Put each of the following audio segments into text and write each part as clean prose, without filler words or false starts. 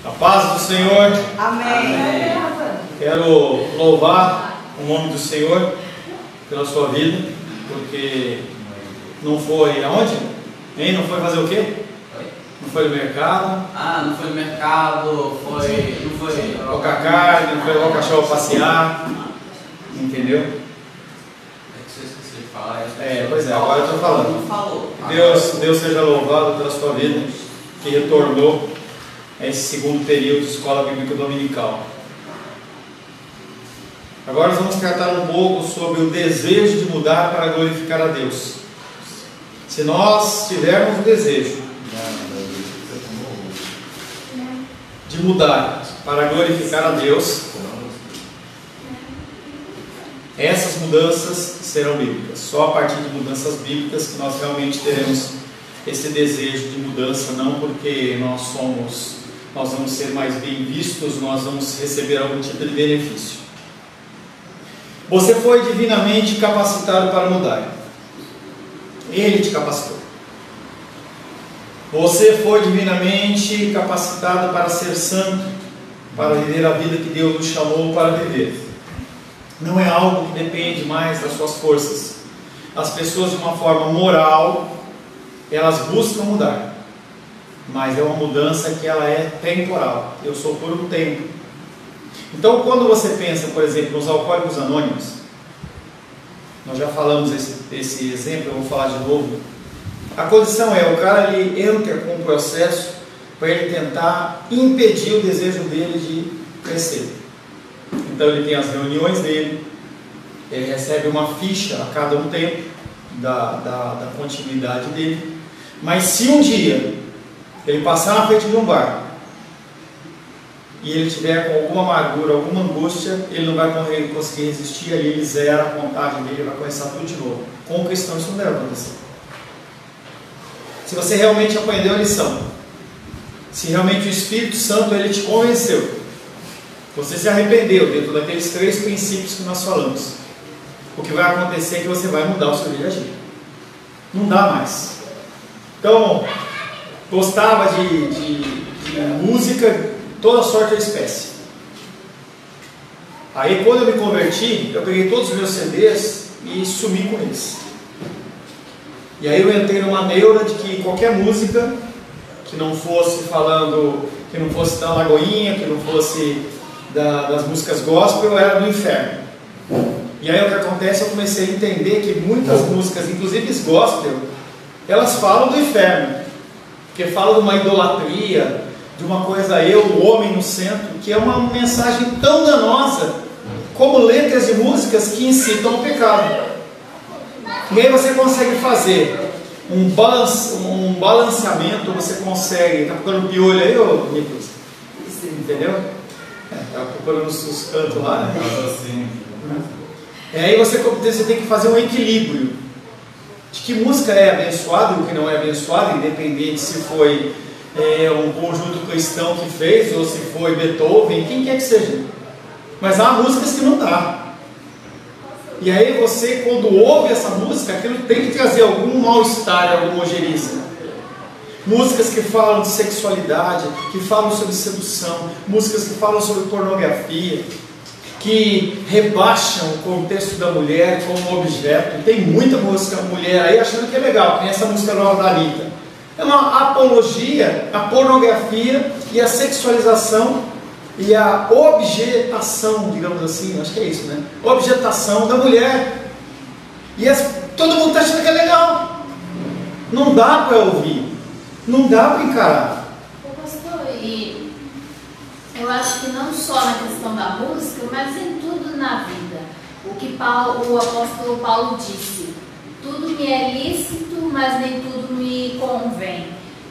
A paz do Senhor. Amém. Quero louvar o nome do Senhor pela sua vida, porque não foi aonde? Hein? Não foi fazer o quê? Não foi no mercado? Não foi no mercado, não foi Colocar carne, não foi levar o cachorro passear, entendeu? É que você esqueceu de falar. Pois é, agora eu estou falando. Não falou. Deus seja louvado pela sua vida, que retornou a esse segundo período de escola bíblica dominical. Agora nós vamos tratar um pouco sobre o desejo de mudar para glorificar a Deus. Se nós tivermos o desejo de mudar para glorificar a Deus, essas mudanças serão bíblicas. Só a partir de mudanças bíblicas que nós realmente teremos esse desejo de mudança, não porque nós vamos ser mais bem vistos, nós vamos receber algum tipo de benefício. Você foi divinamente capacitado para mudar. Ele te capacitou. Você foi divinamente capacitado para ser santo, para viver a vida que Deus nos chamou para viver. Não é algo que depende mais das suas forças. As pessoas, de uma forma moral, elas buscam mudar, mas é uma mudança que ela é temporal. Eu sou por um tempo. Então, quando você pensa, por exemplo, nos alcoólicos anônimos, nós já falamos esse exemplo, eu vou falar de novo. A condição é, o cara ele entra com um processo para ele tentar impedir o desejo dele de crescer. Então ele tem as reuniões dele, ele recebe uma ficha a cada um tempo da continuidade dele. Mas se um dia ele passar na frente de um bar e ele tiver com alguma amargura, alguma angústia, ele não vai conseguir resistir, ali ele zera a vontade dele, vai começar tudo de novo. Com o cristão isso não deve acontecer. Se você realmente aprendeu a lição, se realmente o Espírito Santo ele te convenceu, você se arrependeu dentro daqueles 3 princípios que nós falamos, o que vai acontecer é que você vai mudar o seu jeito de agir. Não dá mais. Então, gostava de música, toda sorte de espécie. Aí quando eu me converti, eu peguei todos os meus CDs e sumi com eles. E aí eu entrei numa neura de que qualquer música que não fosse falando, que não fosse da Lagoinha, que não fosse das músicas gospel, era do inferno. E aí o que acontece, eu comecei a entender que muitas músicas, inclusive as gospel, elas falam do inferno, porque falam de uma idolatria, de uma coisa o homem no centro, que é uma mensagem tão danosa como letras de músicas que incitam ao pecado. E aí você consegue fazer um balanceamento, você consegue, está procurando piolho aí, ô Nicolas? Entendeu? Está procurando os cantos lá, né? Assim. Aí você tem que fazer um equilíbrio de que música é abençoada e o que não é abençoada, independente se foi um conjunto cristão que fez, ou se foi Beethoven, quem quer que seja. Mas há músicas que não dá. E aí você, quando ouve essa música, aquilo tem que trazer algum mal-estar, alguma ojeriza. Músicas que falam de sexualidade, que falam sobre sedução, músicas que falam sobre pornografia, que rebaixam o contexto da mulher como objeto. Tem muita música mulher aí achando que é legal, tem essa música nova da Anitta. É uma apologia à pornografia e à sexualização e à objetação, digamos assim, acho que é isso, né? Objetação da mulher. E todo mundo está achando que é legal. Não dá para ouvir, não dá para encarar. Pastor, e eu acho que não só na questão da música, mas em tudo na vida. O que o apóstolo Paulo disse: tudo me é lícito, mas nem tudo me convém.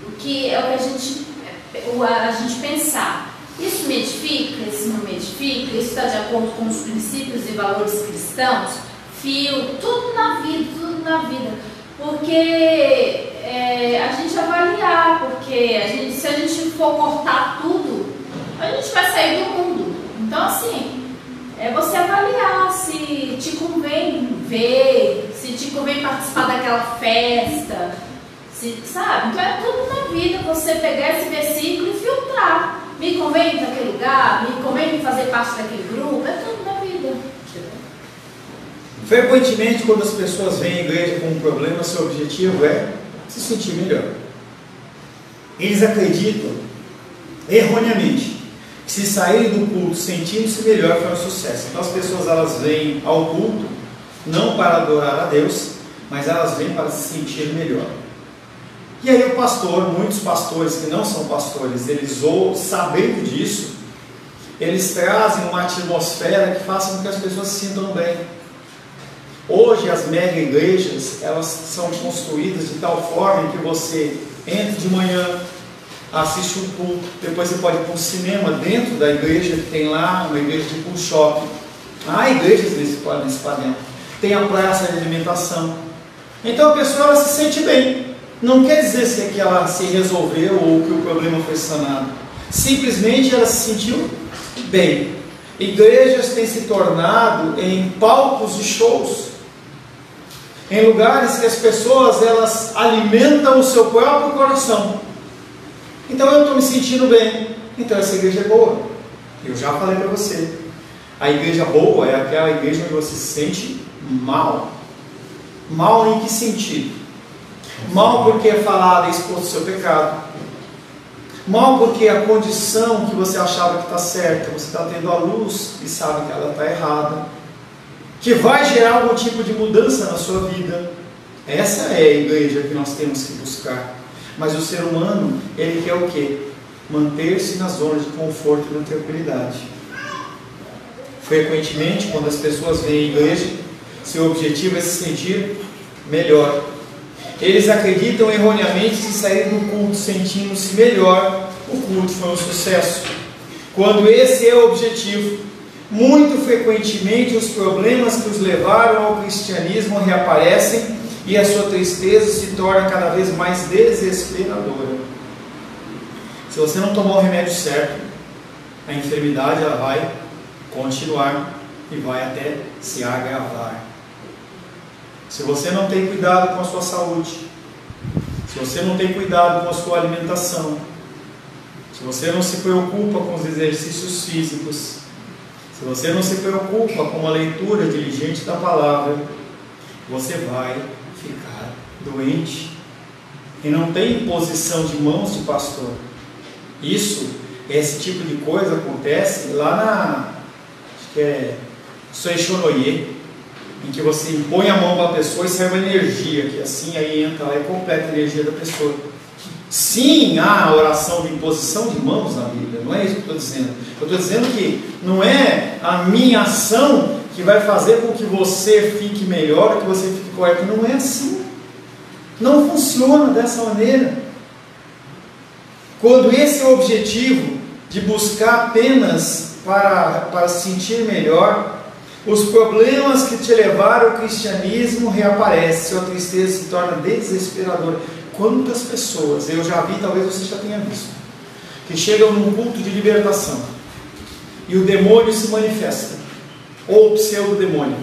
O que é o que a gente pensar. Isso me edifica? Isso não me edifica? Isso está de acordo com os princípios e valores cristãos? Tudo na vida. Porque a gente avaliar, porque se a gente for cortar tudo, a gente vai sair do mundo. Então assim, é você avaliar se te convém ver, se te convém participar daquela festa, sabe? Então é tudo na vida, você pegar esse versículo e filtrar. Me convém para aquele lugar, me convém fazer parte daquele grupo, é tudo na vida. Frequentemente, quando as pessoas vêm à igreja com um problema, seu objetivo é se sentir melhor. Eles acreditam, erroneamente, que se saírem do culto sentindo-se melhor foi um sucesso. Então as pessoas elas vêm ao culto não para adorar a Deus, mas elas vêm para se sentir melhor. E aí o pastor, muitos pastores que não são pastores, eles sabendo disso, eles trazem uma atmosfera que faça com que as pessoas se sintam bem. Hoje as mega igrejas, elas são construídas de tal forma que você entra de manhã, assiste um culto, depois você pode ir para um cinema dentro da igreja, que tem lá uma igreja tipo um shopping. Há igrejas nesse padrão. Tem a praça de alimentação. Então a pessoa ela se sente bem. Não quer dizer que ela se resolveu ou que o problema foi sanado. Simplesmente ela se sentiu bem. Igrejas têm se tornado em palcos de shows, em lugares que as pessoas elas alimentam o seu próprio coração. Então eu estou me sentindo bem, então essa igreja é boa. Eu já falei para você, a igreja boa é aquela igreja onde você se sente mal. Mal em que sentido? Mal porque é falado e exposto o seu pecado. Mal porque a condição que você achava que está certa, você está tendo a luz e sabe que ela está errada, que vai gerar algum tipo de mudança na sua vida. Essa é a igreja que nós temos que buscar. Mas o ser humano, ele quer o quê? Manter-se na zona de conforto e na tranquilidade. Frequentemente, quando as pessoas vêm à igreja, seu objetivo é se sentir melhor. Eles acreditam erroneamente que se sair do culto sentindo-se melhor, o culto foi um sucesso. Quando esse é o objetivo, muito frequentemente os problemas que os levaram ao cristianismo reaparecem e a sua tristeza se torna cada vez mais desesperadora. Se você não tomar o remédio certo, a enfermidade ela vai continuar e vai até se agravar. Se você não tem cuidado com a sua saúde, se você não tem cuidado com a sua alimentação, se você não se preocupa com os exercícios físicos, se você não se preocupa com uma leitura diligente da palavra, você vai ficar doente. E não tem imposição de mãos de pastor. Esse tipo de coisa acontece lá acho que é Soixonoye, em que você impõe a mão para a pessoa e sai uma energia, que assim aí entra lá e completa a energia da pessoa. Sim, há a oração de imposição de mãos na Bíblia, não é isso que eu estou dizendo. Eu estou dizendo que não é a minha ação que vai fazer com que você fique melhor, que você fique correto. Não é assim. Não funciona dessa maneira. Quando esse é o objetivo de buscar apenas para se sentir melhor, os problemas que te levaram ao cristianismo reaparecem, sua tristeza se torna desesperadora. Quantas pessoas, eu já vi, talvez você já tenha visto, que chegam num culto de libertação e o demônio se manifesta, ou o pseudo-demônio.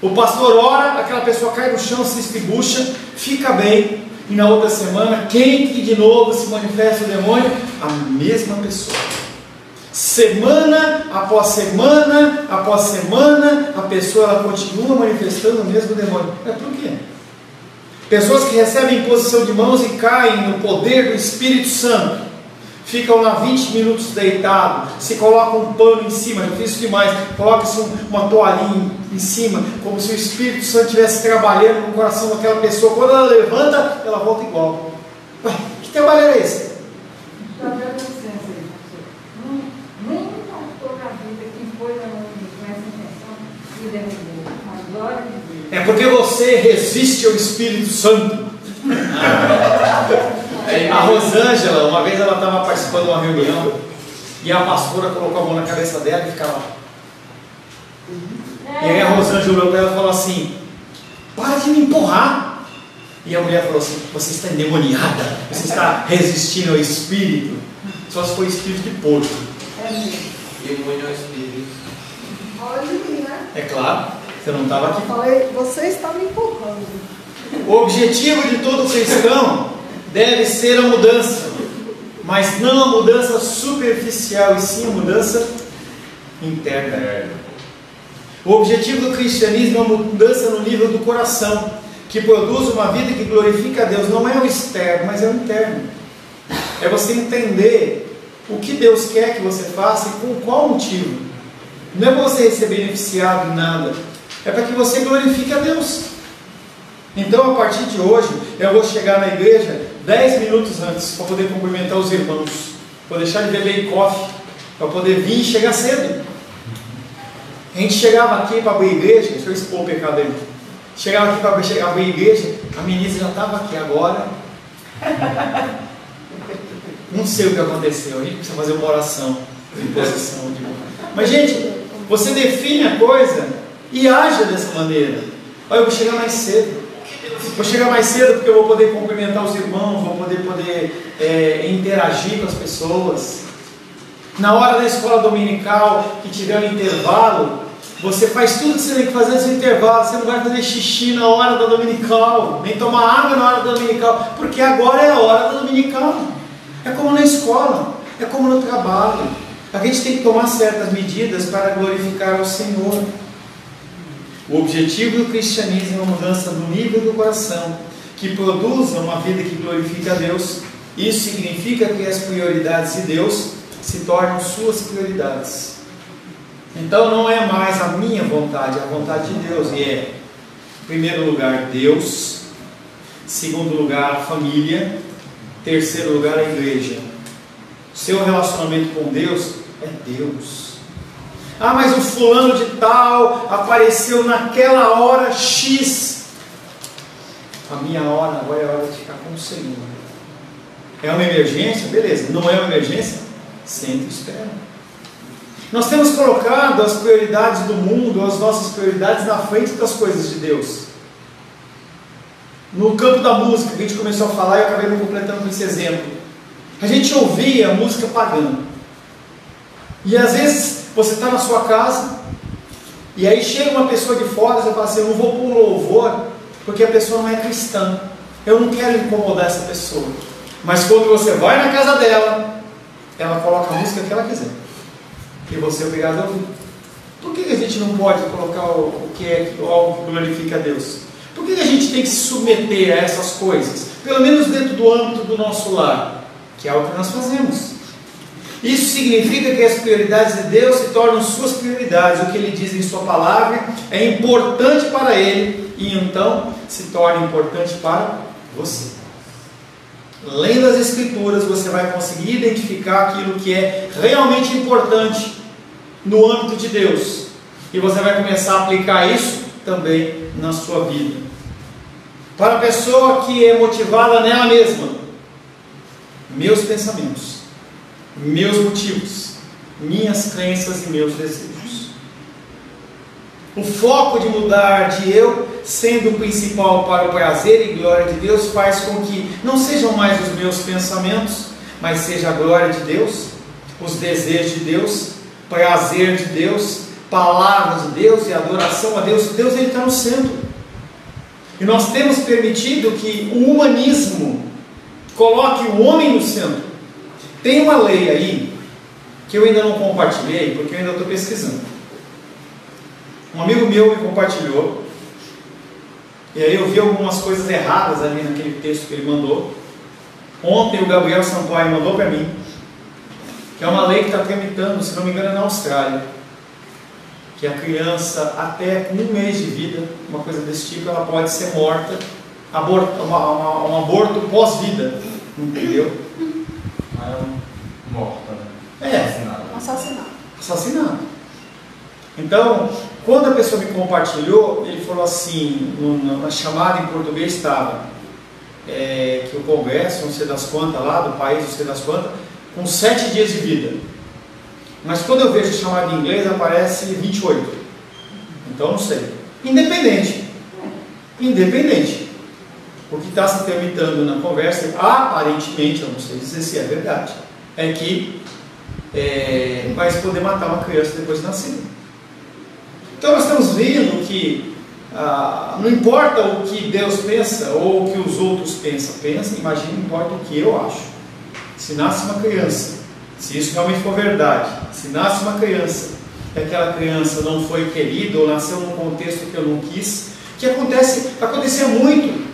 O pastor ora, aquela pessoa cai no chão, se estribucha, fica bem, e na outra semana, quem que de novo se manifesta o demônio? A mesma pessoa. Semana após semana, após semana, a pessoa ela continua manifestando o mesmo demônio. É por quê? Pessoas que recebem imposição de mãos e caem no poder do Espírito Santo, ficam lá 20 minutos deitados, se colocam um pano em cima, eu fiz isso demais, coloca-se uma toalhinha em cima, como se o Espírito Santo estivesse trabalhando no coração daquela pessoa. Quando ela levanta, ela volta igual. Ué, que trabalho é esse? É porque você resiste ao Espírito Santo. A Rosângela, uma vez ela estava participando de uma reunião e a pastora colocou a mão na cabeça dela e ficava. E aí a Rosângela olhou para ela e falou assim: para de me empurrar. E a mulher falou assim: você está endemoniada, você está resistindo ao Espírito. Só se for espírito de porco. Demônio ao Espírito. É claro. Você não estava aqui. Eu falei, você está me empurrando. O objetivo de todo cristão deve ser a mudança. mas não a mudança superficial, e sim a mudança interna. O objetivo do cristianismo é uma mudança no nível do coração, que produz uma vida que glorifica a Deus. Não é o externo, mas é o interno. É você entender o que Deus quer que você faça e com qual motivo. Não é para você ser beneficiado em nada, é para que você glorifique a Deus. Então, a partir de hoje, eu vou chegar na igreja 10 minutos antes, para poder cumprimentar os irmãos. Vou deixar de beber coffee, para poder vir e chegar cedo. A gente chegava aqui para abrir a igreja, deixa eu expor o pecado aí. Chegava aqui para abrir a igreja, a ministra já estava aqui agora. Não sei o que aconteceu, a gente precisa fazer uma oração de posição. Mas, gente, você define a coisa e age dessa maneira. Olha, eu vou chegar mais cedo. Vou chegar mais cedo porque eu vou poder cumprimentar os irmãos, vou poder interagir com as pessoas. Na hora da escola dominical, que tiver um intervalo, você faz tudo que você tem que fazer nesse intervalo. Você não vai fazer xixi na hora da dominical, nem tomar água na hora da dominical, porque agora é a hora da dominical. É como na escola, é como no trabalho. A gente tem que tomar certas medidas para glorificar ao Senhor. O objetivo do cristianismo é uma mudança do nível do coração, que produza uma vida que glorifica a Deus. Isso significa que as prioridades de Deus se tornam suas prioridades. Então não é mais a minha vontade, é a vontade de Deus. E é, em primeiro lugar, Deus. Em segundo lugar, a família. Em terceiro lugar, a igreja. Seu relacionamento com Deus é Deus. Ah, mas o fulano de tal apareceu naquela hora X. A minha hora agora é a hora de ficar com o Senhor. É uma emergência? Beleza. Não é uma emergência? Sempre espera. Nós temos colocado as prioridades do mundo, as nossas prioridades na frente das coisas de Deus. No campo da música, que a gente começou a falar, eu acabei me completando com esse exemplo. A gente ouvia música pagã. E às vezes você está na sua casa, e aí chega uma pessoa de fora, e você fala assim, eu não vou pôr um louvor, porque a pessoa não é cristã. Eu não quero incomodar essa pessoa. Mas quando você vai na casa dela, ela coloca a música que ela quiser. E você é obrigado a ouvir. Por que a gente não pode colocar o que é algo que glorifica a Deus? Por que a gente tem que se submeter a essas coisas? Pelo menos dentro do âmbito do nosso lar, que é o que nós fazemos. Isso significa que as prioridades de Deus se tornam suas prioridades. O que Ele diz em sua palavra é importante para Ele, e então se torna importante para você. Lendo as Escrituras, você vai conseguir identificar aquilo que é realmente importante no âmbito de Deus, e você vai começar a aplicar isso também na sua vida. Para a pessoa que é motivada nela mesma, meus pensamentos, meus motivos, minhas crenças e meus desejos. O foco de mudar de eu sendo o principal para o prazer e glória de Deus faz com que não sejam mais os meus pensamentos, mas seja a glória de Deus, os desejos de Deus, prazer de Deus, palavra de Deus e adoração a Deus. Deus, Ele está no centro. E nós temos permitido que o humanismo coloque o homem no centro. Tem uma lei aí que eu ainda não compartilhei, porque eu ainda estou pesquisando. Um amigo meu me compartilhou, e aí eu vi algumas coisas erradas ali naquele texto que ele mandou. Ontem o Gabriel Sampaio mandou para mim, que é uma lei que está tramitando, se não me engano, é na Austrália, que a criança até com 1 mês de vida, uma coisa desse tipo, ela pode ser morta, um aborto pós-vida, entendeu? Morta, né? Assassinado. Então, quando a pessoa me compartilhou, ele falou assim, na chamada em português estava, que o Congresso, não sei das quantas lá, do país, não sei das quantas, com 7 dias de vida. Mas quando eu vejo a chamada em inglês, aparece 28. Então, não sei. Independente. O que está se tramitando na conversa, aparentemente, eu não sei dizer se é verdade, é que vai se poder matar uma criança depois de nascida. Então nós estamos vendo que não importa o que Deus pensa ou o que os outros pensam, importa o que eu acho. se nasce uma criança, se isso realmente for verdade, se nasce uma criança e aquela criança não foi querida ou nasceu num contexto que eu não quis, que acontecia muito,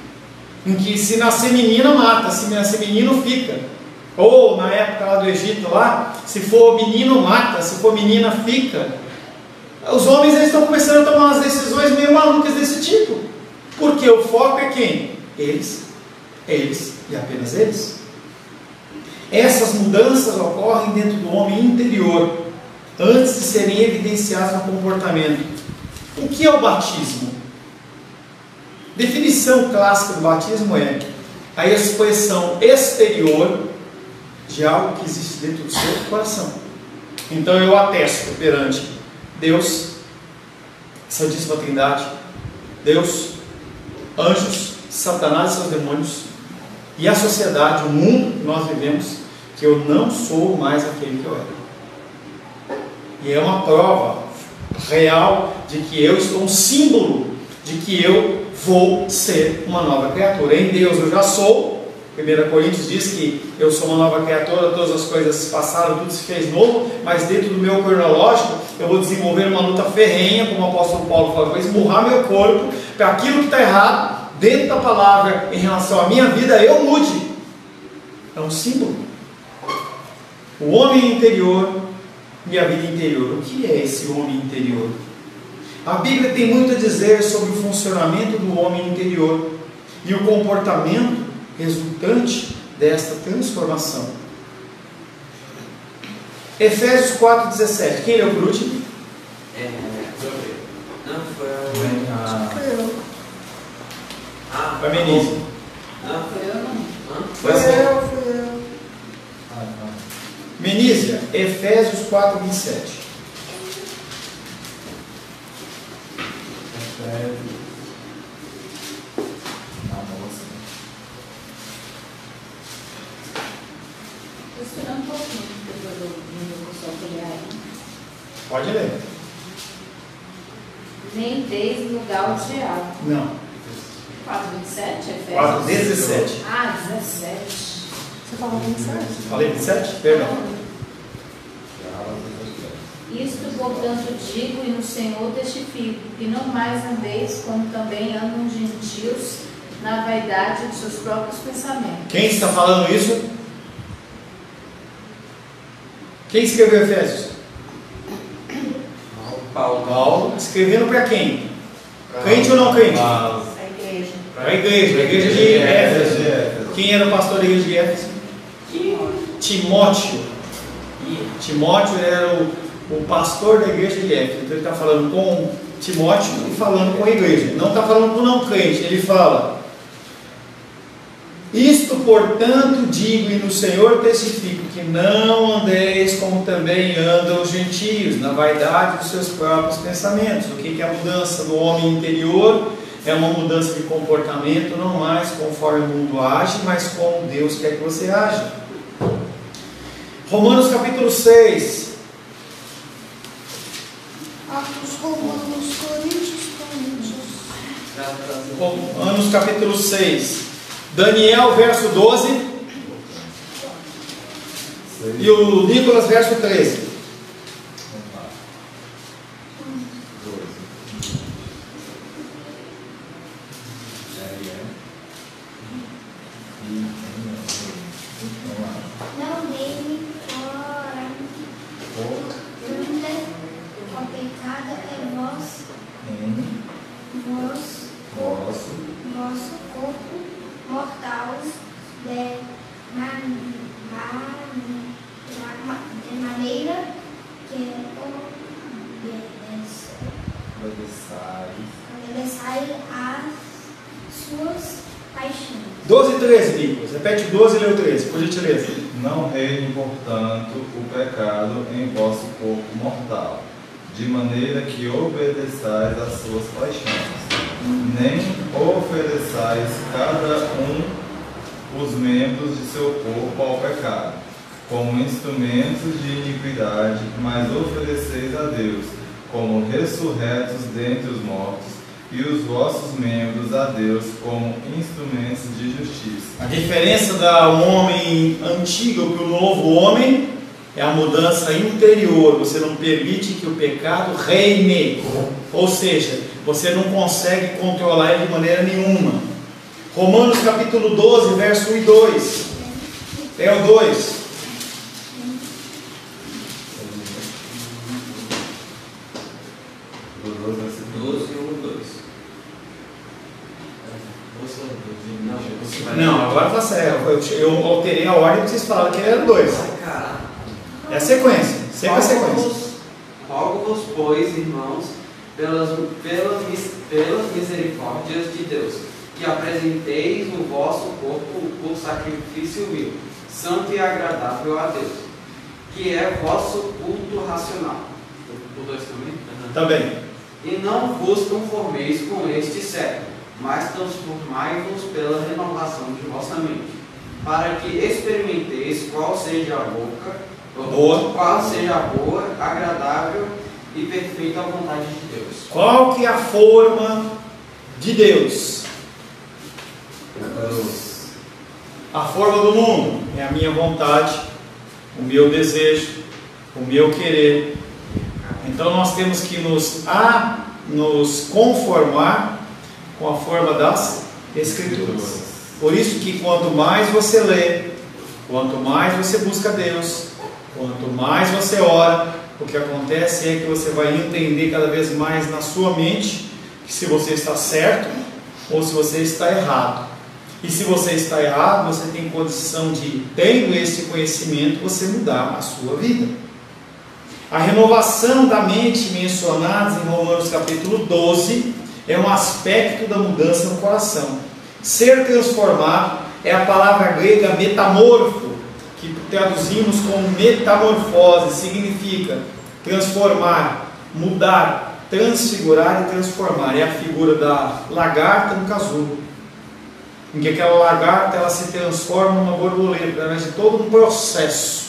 em que se nascer menina mata, se nascer menino fica, ou na época lá do Egito lá, se for menino mata, se for menina fica. Os homens eles estão começando a tomar umas decisões meio malucas desse tipo, porque o foco é quem? Eles e apenas eles. Essas mudanças ocorrem dentro do homem interior, antes de serem evidenciadas no comportamento. O que é o batismo? Definição clássica do batismo é a expressão exterior de algo que existe dentro do seu coração. Então eu atesto perante Deus, Santíssima Trindade, Deus, anjos, Satanás e seus demônios, e a sociedade, o mundo que nós vivemos, que eu não sou mais aquele que eu era. E é uma prova real de que eu estou um símbolo de que eu vou ser uma nova criatura. Em Deus eu já sou. 1 Coríntios diz que eu sou uma nova criatura, todas as coisas se passaram, tudo se fez novo, mas dentro do meu cronológico eu vou desenvolver uma luta ferrenha, como o apóstolo Paulo falou, vou esmurrar meu corpo para aquilo que está errado dentro da palavra em relação à minha vida eu mude. É um símbolo. O homem interior e a vida interior. O que é esse homem interior? A Bíblia tem muito a dizer sobre o funcionamento do homem interior e o comportamento resultante desta transformação. Efésios 4,17. Quem leu por último? Não, foi eu. Foi a Menise. Não, Foi eu não. Foi assim. Fui eu. Menísia, Efésios 4,27. Estou esperando um pouquinho depois do pessoal olhar aí. Pode ler. Nem deis lugar ao diabo. Não. 4,27, Efésios? 4,17. Ah, 17. Você falou bem certo. Falei 27? Perdão. Isto, portanto, digo e no Senhor testifico, que não mais andeis como também andam os gentios na vaidade de seus próprios pensamentos. Quem está falando isso? Quem escreveu Efésios? Paulo. Escrevendo para quem? Crente ou não crente? A igreja. Para a igreja de Éfeso. Quem era o pastor da igreja de Éfeso? Timóteo. Timóteo era o pastor da igreja de Éfeso. Então ele está falando com Timóteo e falando com a igreja. Não está falando com não crente. Ele fala: isto, portanto, digo e no Senhor testifico, que não andeis como também andam os gentios, na vaidade dos seus próprios pensamentos. O que é a mudança do homem interior? É uma mudança de comportamento, não mais conforme o mundo age, mas como Deus quer que você haja. Romanos capítulo 6. Atos, Romanos, Coríntios. Romanos capítulo 6. Daniel, verso 12. E o Nicolas, verso 13. Não dei-me fora o pecado é vosso corpo mortal de maneira que obedeçai às suas paixões. 12 e 13, Nicolas. Repete 12 e lê o 13, por gentileza. Não reine, portanto, o pecado em vosso corpo mortal, de maneira que obedeçais às suas paixões, nem ofereçais cada os membros de seu corpo ao pecado, como instrumentos de iniquidade, mas ofereceis a Deus, como ressurretos dentre os mortos, e os vossos membros a Deus como instrumentos de justiça. A diferença do homem antigo para o novo homem é a mudança interior. Você não permite que o pecado reine, ou seja, você não consegue controlar ele de maneira nenhuma. Romanos capítulo 12, verso 1 e 2. É o 2. Não, agora tá certo. Eu alterei a ordem para vocês falarem que ele era 2. É a sequência. Sempre a sequência. Rogo-vos, pois, irmãos, pelas misericórdias de Deus, que apresenteis o vosso corpo por sacrifício vil, santo e agradável a Deus, que é vosso culto racional. O 2 também? Também. E não vos conformeis com este século, mas transformai-vos pela renovação de vossa mente, para que experimenteis qual seja a boa, agradável e perfeita vontade de Deus. Qual que é a forma de Deus? A forma do mundo é a minha vontade, o meu desejo, o meu querer. Então nós temos que nos conformar com a forma das Escrituras. Por isso que quanto mais você lê, quanto mais você busca Deus, quanto mais você ora, o que acontece é que você vai entender cada vez mais na sua mente que se você está certo ou se você está errado. E se você está errado, você tem condição de, tendo esse conhecimento, você mudar a sua vida. A renovação da mente mencionada em Romanos capítulo 12 é um aspecto da mudança no coração. Ser transformado é a palavra grega metamorfo, que traduzimos como metamorfose, significa transformar, mudar, transfigurar e transformar. É a figura da lagarta no casulo, em que aquela lagarta ela se transforma numa borboleta, através de todo um processo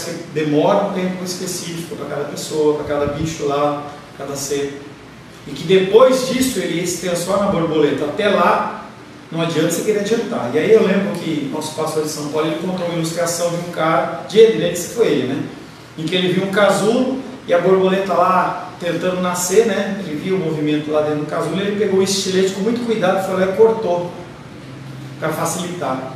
que demora um tempo específico para cada pessoa, para cada bicho lá, cada ser, e que depois disso ele se transforma na borboleta. Até lá não adianta você querer adiantar. E aí eu lembro que nosso pastor de São Paulo, ele contou uma ilustração de um cara, de ele, se foi ele, né? Em que ele viu um casulo e a borboleta lá tentando nascer, né? Ele viu o movimento lá dentro do casulo, ele pegou o estilete com muito cuidado, foi lá e cortou para facilitar.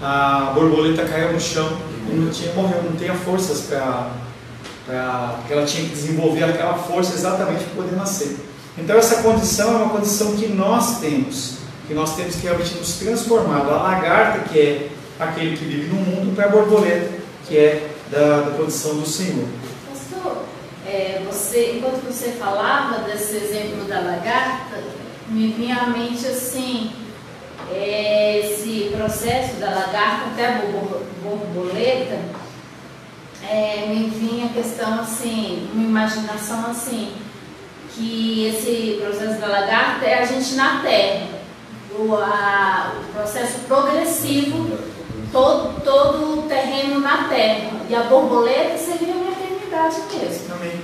A borboleta caiu no chão e morreu, não tinha forças porque ela tinha que desenvolver aquela força exatamente para poder nascer. Então essa condição é uma condição que nós temos que realmente nos transformar da lagarta, que é aquele que vive no mundo, para a borboleta, que é da condição do Senhor. Pastor, enquanto você falava desse exemplo da lagarta, me vinha à mente assim, esse processo da lagarta até a borboleta, me vinha a questão assim, uma imaginação assim, que esse processo da lagarta é a gente na terra, o processo progressivo, todo o terreno na terra, e a borboleta seria uma eternidade mesmo. Amém.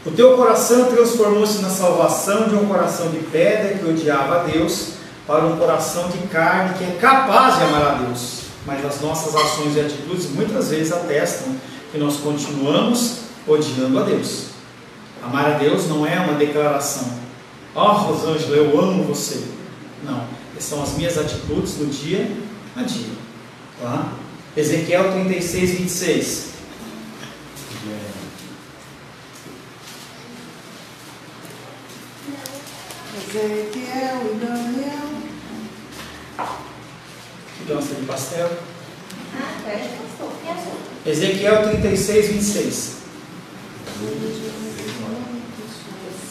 O teu coração transformou-se na salvação de um coração de pedra que odiava a Deus para um coração de carne que é capaz de amar a Deus. Mas as nossas ações e atitudes muitas vezes atestam que nós continuamos odiando a Deus. Amar a Deus não é uma declaração: Rosângela, eu amo você. Não, são as minhas atitudes no dia a dia. Tá? Ezequiel 36, 26. Ezequiel e Daniel. Gosta de pastel? Pastor. Ezequiel 36, 26.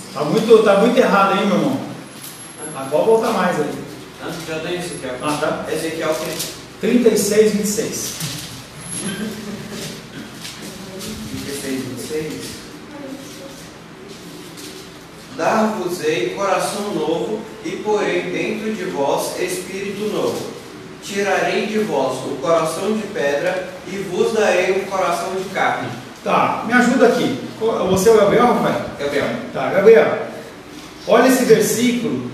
Está muito errado aí, meu irmão. Pode voltar mais aí. Antes já tem Ezequiel. Tá. Ezequiel 36, 26. 36, 26. Dar-vos-ei coração novo e porei dentro de vós espírito novo. Tirarei de vós o coração de pedra e vos darei um coração de carne. Tá, me ajuda aqui. Você é o Gabriel, Rafael? Gabriel. Tá, Gabriel. Olha esse versículo.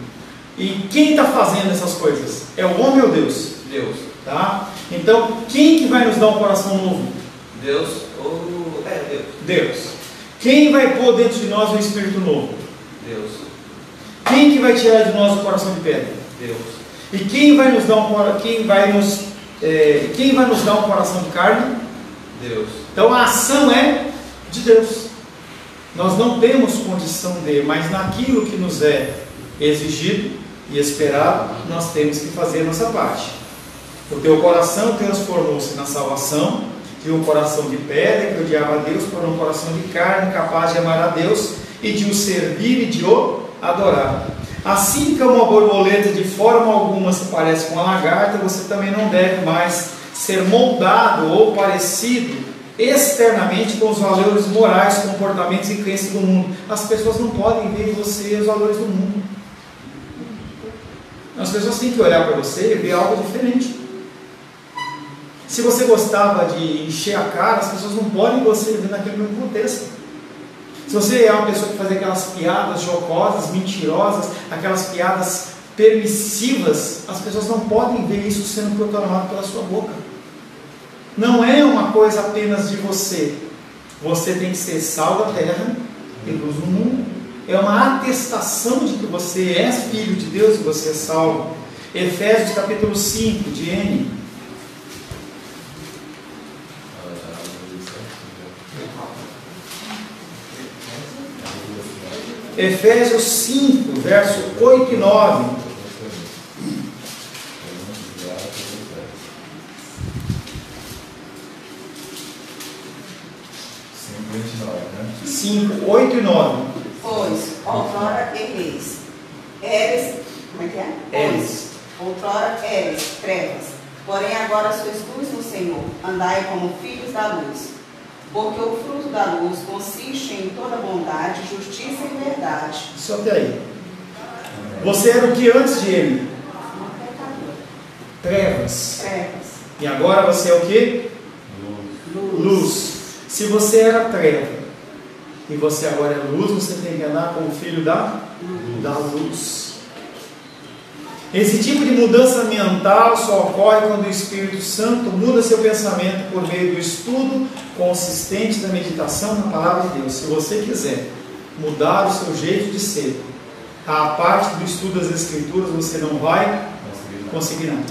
E quem está fazendo essas coisas? É o homem ou Deus? Deus. Tá? Então, quem que vai nos dar um coração novo? Deus ou... Deus. Deus. Quem vai pôr dentro de nós um espírito novo? Deus. Quem que vai tirar de nós o coração de pedra? Deus. E quem vai nos dar um coração de carne? Deus. Então a ação é de Deus. Nós não temos condição de, mas naquilo que nos é exigido e esperado, nós temos que fazer a nossa parte. O teu coração transformou-se na salvação de um coração de pedra que odiava a Deus para um coração de carne capaz de amar a Deus e de o servir e de o adorar. Assim como a borboleta de forma alguma se parece com a lagarta, você também não deve mais ser moldado ou parecido externamente com os valores morais, comportamentos e crenças do mundo. As pessoas não podem ver em você os valores do mundo. As pessoas têm que olhar para você e ver algo diferente. Se você gostava de encher a cara, as pessoas não podem você ver naquele mesmo contexto. Se você é uma pessoa que faz aquelas piadas jocosas, mentirosas, aquelas piadas permissivas, as pessoas não podem ver isso sendo proclamado pela sua boca. Não é uma coisa apenas de você. Você tem que ser sal da terra e luz do mundo. É uma atestação de que você é filho de Deus e você é salvo. Efésios capítulo 5, de N. Efésios 5, verso 8 e 9. Né? 5, 8 e 9. Pois, outrora eres. Como é que é? Eres. Outrora eres trevas, porém agora sois luz no Senhor. Andai como filhos da luz. Porque o fruto da luz consiste em toda bondade, justiça e verdade. Só até aí. Você era o que antes de ele? Trevas. Trevas. E agora você é o que? Luz. Se você era treva e você agora é luz, você tem que andar como filho da luz. Esse tipo de mudança mental só ocorre quando o Espírito Santo muda seu pensamento por meio do estudo consistente da meditação na Palavra de Deus. Se você quiser mudar o seu jeito de ser, a parte do estudo das Escrituras, você não vai conseguir nada.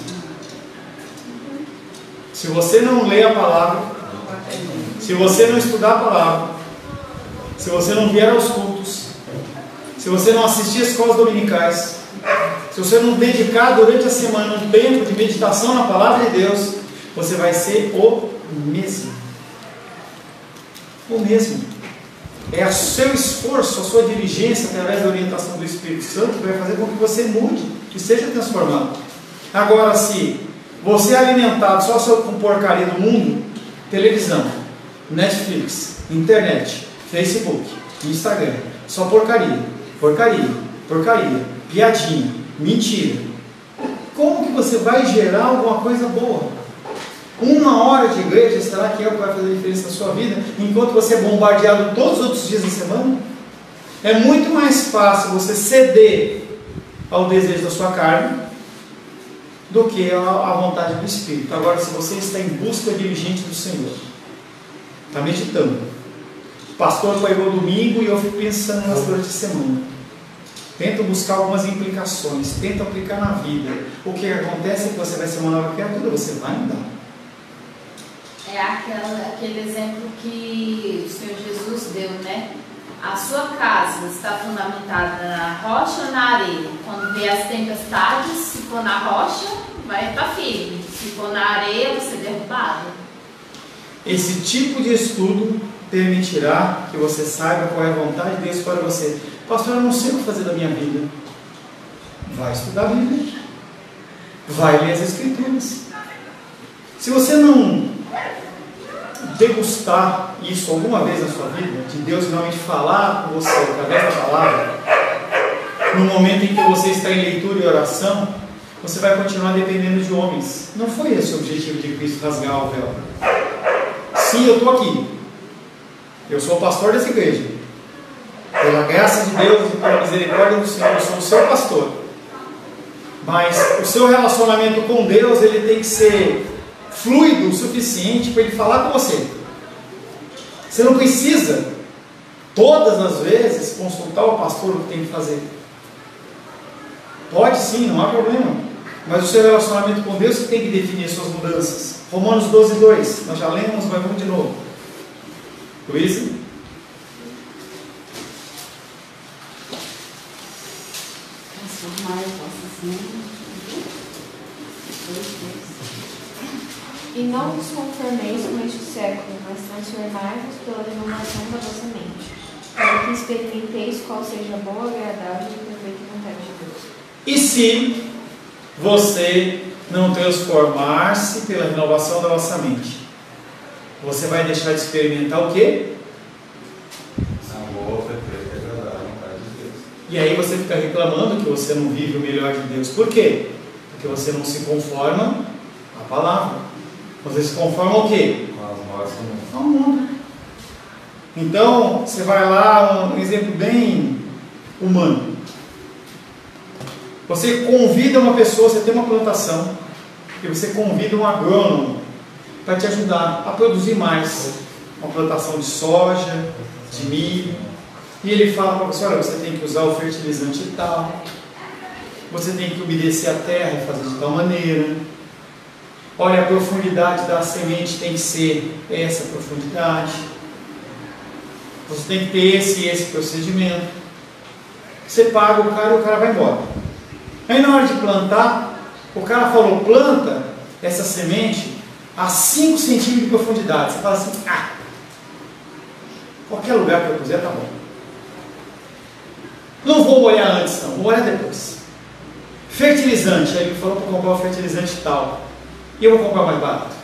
Se você não ler a Palavra, se você não estudar a Palavra, se você não vier aos cultos, se você não assistir às escolas dominicais, se você não dedicar durante a semana um tempo de meditação na Palavra de Deus, você vai ser o mesmo. O mesmo. É o seu esforço, a sua diligência, através da orientação do Espírito Santo, que vai fazer com que você mude, que seja transformado. Agora, se você é alimentado só com porcaria do mundo, televisão, Netflix, internet, Facebook, Instagram, só porcaria, piadinha, mentira, como que você vai gerar alguma coisa boa? Uma hora de igreja, será que é o que vai fazer diferença na sua vida, enquanto você é bombardeado todos os outros dias da semana? É muito mais fácil você ceder ao desejo da sua carne do que à vontade do Espírito. Agora, se você está em busca diligente do Senhor, está meditando, o pastor pregou domingo e eu fico pensando nas durante a semana, tenta buscar algumas implicações, tenta aplicar na vida. O que acontece é que você vai ser uma nova criatura, você vai mudar. É aquele exemplo que o Senhor Jesus deu, né? A sua casa está fundamentada na rocha ou na areia? Quando vier as tempestades, se for na rocha, vai estar firme. Se for na areia, vai ser derrubado. Esse tipo de estudo permitirá que você saiba qual é a vontade de Deus para você. Pastor, eu não sei o que fazer da minha vida. Vai estudar a Bíblia. Vai ler as Escrituras. Se você não degustar isso alguma vez na sua vida, de Deus realmente falar com você através da palavra, no momento em que você está em leitura e oração, você vai continuar dependendo de homens. Não foi esse o objetivo de Cristo, rasgar o véu. Sim, eu estou aqui. Eu sou o pastor dessa igreja. Pela graça de Deus e pela misericórdia do Senhor, eu sou o seu pastor. Mas o seu relacionamento com Deus, ele tem que ser fluido o suficiente para ele falar com você. Você não precisa, todas as vezes, consultar o pastor o que tem que fazer. Pode sim, não há problema. Mas o seu relacionamento com Deus que tem que definir as suas mudanças. Romanos 12:2. Nós já lemos, mas vamos de novo. Luísa? E não vos conformeis com este século, mas transformai-vos pela renovação da vossa mente, para que experimenteis qual seja a boa, agradável e perfeita vontade de Deus. E se você não transformar-se pela renovação da vossa mente, você vai deixar de experimentar o quê? A boa, perfeita e agradável vontade de Deus. E aí você fica reclamando que você não vive o melhor de Deus. Por quê? Porque você não se conforma à palavra. Você se conforma ao quê? Com as mortes do mundo. Ao mundo. Então, você vai lá, um exemplo bem humano. Você convida uma pessoa, você tem uma plantação, e você convida um agrônomo para te ajudar a produzir mais. Uma plantação de soja, de milho. E ele fala para você, olha, você tem que usar o fertilizante tal, você tem que umedecer a terra e fazer de tal maneira. Olha, a profundidade da semente tem que ser essa profundidade. Você tem que ter esse e esse procedimento. Você paga o cara e o cara vai embora. Aí na hora de plantar, o cara falou, planta essa semente a 5 centímetros de profundidade. Você fala assim, qualquer lugar que eu puser tá bom. Não vou olhar antes não, vou olhar depois. Fertilizante, aí ele falou para comprar o fertilizante tal. E eu vou comprar mais barato.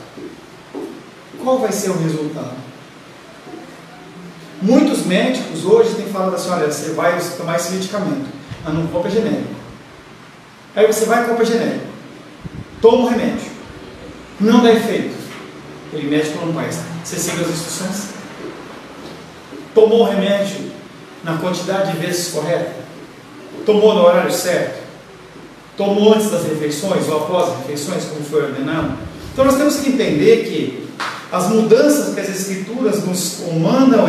Qual vai ser o resultado? Muitos médicos hoje têm falado assim, olha, você vai tomar esse medicamento, mas não compra genérico. Aí você vai e compra genérico. Toma o remédio. Não dá efeito. Aquele médico não faz. Você siga as instruções. Tomou o remédio na quantidade de vezes correta? Tomou no horário certo? Tomou antes das refeições ou após as refeições, como foi ordenado? Então nós temos que entender que as mudanças que as Escrituras nos mandam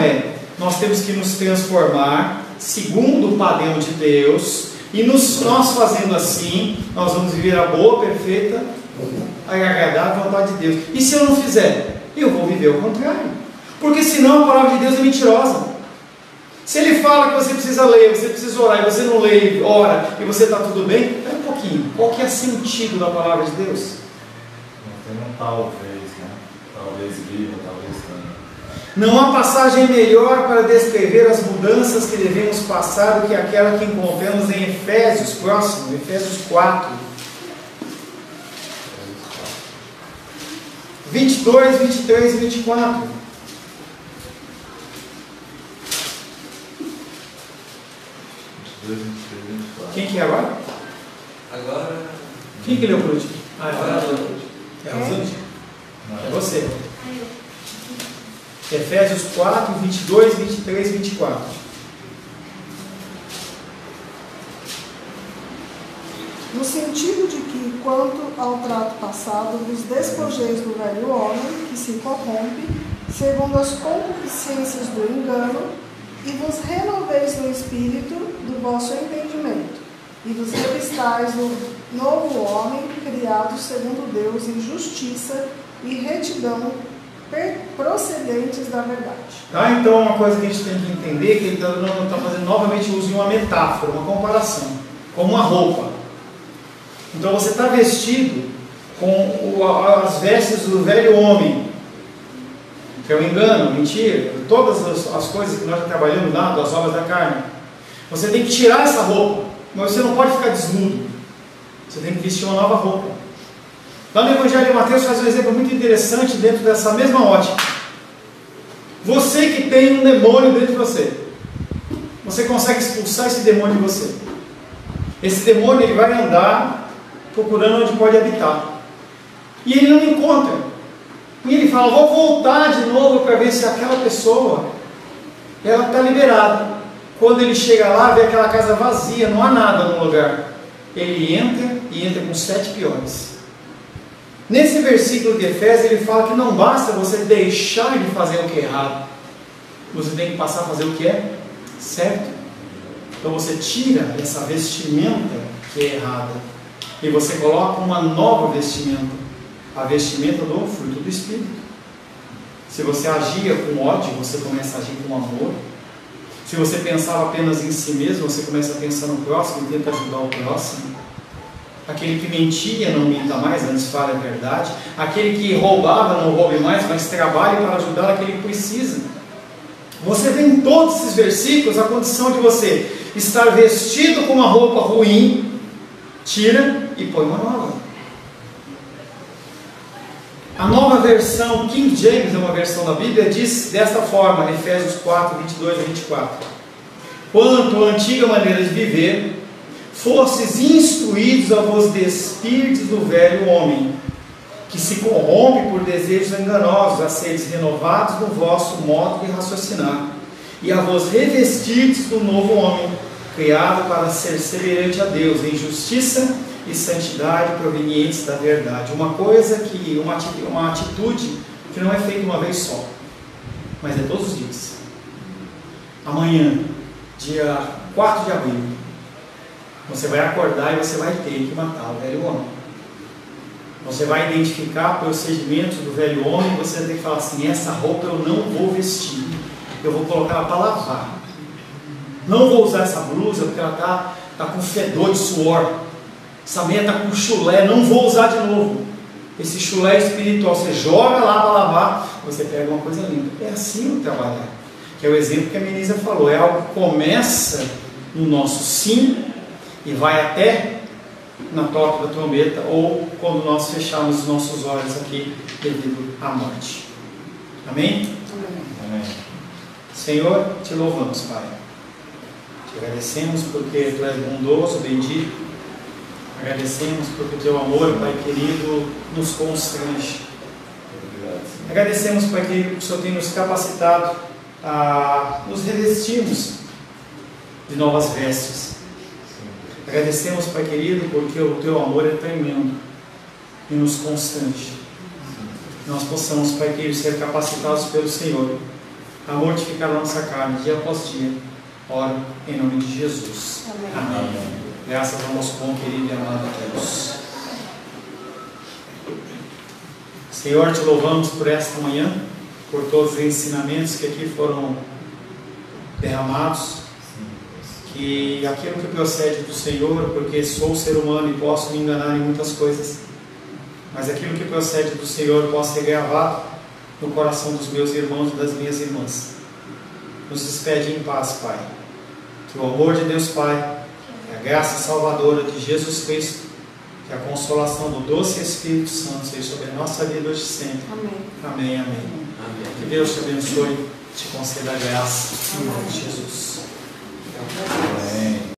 nós temos que nos transformar segundo o padrão de Deus, e nós fazendo assim, nós vamos viver a boa, perfeita, a agradável vontade de Deus. E se eu não fizer? Eu vou viver o contrário. Porque senão a palavra de Deus é mentirosa. Se ele fala que você precisa ler, você precisa orar, e você não lê, ora, e você está tudo bem, espera um pouquinho. Qual que é o sentido da palavra de Deus? Não tem um talvez, né? Talvez viva, talvez não. Não há passagem melhor para descrever as mudanças que devemos passar do que aquela que encontramos em Efésios, próximo, Efésios 4. 22, 23 e 24. Quem que é agora? Agora. Quem que leu por último? Agora É o último? É você. Efésios 4, 22, 23 e 24. No sentido de que, quanto ao trato passado, vos despojeis do velho homem, que se corrompe, segundo as concupiscências do engano, e vos renoveis no espírito do vosso entendimento, e vos revistais do novo homem, criado segundo Deus em justiça e retidão, procedentes da verdade. Tá? Então, uma coisa que a gente tem que entender é que ele está fazendo novamente uso de uma metáfora, uma comparação, como uma roupa. Então, você está vestido com as vestes do velho homem, que é o engano, mentira, todas as coisas que nós já trabalhamos lá, das obras da carne. Você tem que tirar essa roupa, mas você não pode ficar desnudo. Você tem que vestir uma nova roupa. Lá no Evangelho de Mateus faz um exemplo muito interessante dentro dessa mesma ótica. Você que tem um demônio dentro de você, você consegue expulsar esse demônio de você. Esse demônio ele vai andar procurando onde pode habitar. E ele não encontra. E ele fala, vou voltar de novo para ver se aquela pessoa ela está liberada. Quando ele chega lá, vê aquela casa vazia, não há nada no lugar. Ele entra e entra com 7 piores. Nesse versículo de Efésios, ele fala que não basta você deixar de fazer o que é errado. Você tem que passar a fazer o que é certo. Então você tira essa vestimenta que é errada e você coloca uma nova vestimenta, a vestimenta do fruto do Espírito. Se você agia com ódio, você começa a agir com amor. Se você pensava apenas em si mesmo, você começa a pensar no próximo e tenta ajudar o próximo. Aquele que mentia, não minta mais, antes fale a verdade. Aquele que roubava, não roube mais, mas trabalhe para ajudar aquele que precisa. Você vê em todos esses versículos a condição de você estar vestido com uma roupa ruim, tira e põe uma nova. A nova versão, King James é uma versão da Bíblia, diz desta forma, Efésios 4, 22 a 24. Quanto à antiga maneira de viver, fostes instruídos a vos despirdes do velho homem, que se corrompe por desejos enganosos, a seres renovados no vosso modo de raciocinar, e a vos revestirdes do novo homem, criado para ser semelhante a Deus, em justiça e santidade provenientes da verdade. Uma atitude que não é feita uma vez só, mas é todos os dias. Amanhã, dia 4 de abril, você vai acordar e você vai ter que matar o velho homem. Você vai identificar procedimentos do velho homem e você vai ter que falar assim: essa roupa eu não vou vestir, eu vou colocar ela para lavar. Não vou usar essa blusa porque ela está com fedor de suor. Essa meia está com chulé, não vou usar de novo. Esse chulé espiritual, você joga lá para lavar, você pega uma coisa limpa. É assim o trabalhar. Que é o exemplo que a Menisa falou. É algo que começa no nosso sim e vai até na toca da trombeta, ou quando nós fecharmos os nossos olhos aqui devido à morte. Amém? Amém. Senhor, te louvamos, Pai. Te agradecemos porque Tu és bondoso, bendito. Agradecemos porque o Teu amor, Pai querido, nos constrange. Agradecemos, Pai querido, que o Senhor tem nos capacitado a nos revestirmos de novas vestes. Agradecemos, Pai querido, porque o Teu amor é tremendo e nos constrange. Nós possamos, Pai querido, ser capacitados pelo Senhor a mortificar a nossa carne dia após dia. Oro em nome de Jesus. Amém. Amém. Graças ao nosso bom, querido e amado Deus. Senhor, te louvamos por esta manhã, por todos os ensinamentos que aqui foram derramados, que aquilo que procede do Senhor, porque sou ser humano e posso me enganar em muitas coisas, mas aquilo que procede do Senhor possa ser gravado no coração dos meus irmãos e das minhas irmãs. Nos despede em paz, Pai. Que o amor de Deus Pai, que a graça salvadora de Jesus Cristo, que a consolação do doce Espírito Santo seja sobre a nossa vida hoje e sempre. Amém. Amém, amém. Que Deus te abençoe, te conceda a graça em nome de Jesus. Amém.